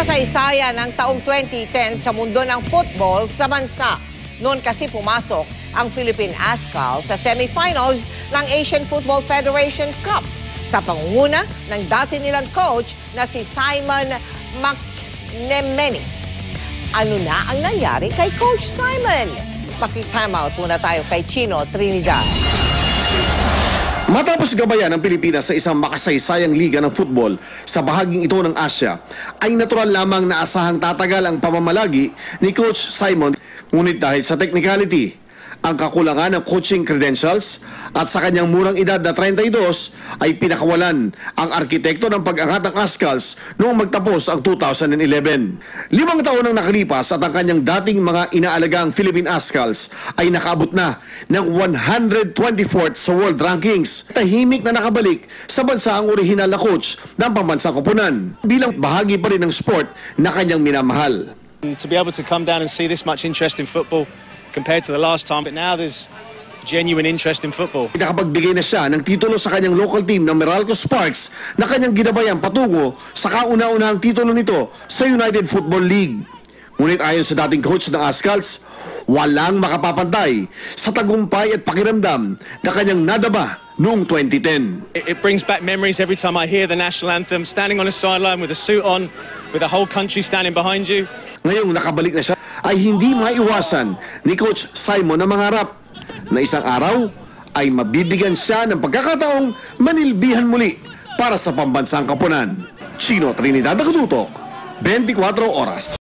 kasaysayan ng taong 2010 sa mundo ng football sa bansa. Noon kasi pumasok ang Philippine Ascal sa semifinals ng Asian Football Federation Cup sa pangunguna ng dati nilang coach na si Simon McNemeni. Ano na ang nangyari kay Coach Simon? Paki-time out muna tayo kay Chino Trinidad. Matapos gabayan ng Pilipinas sa isang makasaysayang liga ng football sa bahaging ito ng Asya, ay natural lamang na asahang tatagal ang pamamalagi ni Coach Simon. Ngunit dahil sa technicality, ang kakulangan ng coaching credentials at sa kanyang murang edad na 32 ay pinakawalan ang arkitekto ng pag-angat ng Ascals noong magtapos ang 2011. 5 taon ang nakalipas at ang kanyang dating mga inaalagang Philippine Ascals ay nakaabot na ng 124th sa world rankings. Tahimik na nakabalik sa bansa ang orihinal na coach ng pambansang koponan bilang bahagi pa rin ng sport na kanyang minamahal. To be able to come down and see this much interest in football compared to the last time, but now there's genuine interest in football. Nakapagbigay na siya ng titulo sa kanyang local team ng Meralco Sparks na kanyang ginabayan patungo sa kauna-unahang titulo nito sa United Football League. Ngunit ayon sa dating coach ng Ascals, walang makapapantay sa tagumpay at pakiramdam na kanyang nadaba noong 2010. It brings back memories every time I hear the national anthem, standing on a sideline with a suit on, with the whole country standing behind you. Ngayong nakabalik na siya, ay hindi maiwasan ni Coach Simon na mangarap na isang araw ay mabibigyan siya ng pagkakataong manilbihan muli para sa pambansang koponan. Chino Trinidad, Nakatutok, 24 Oras.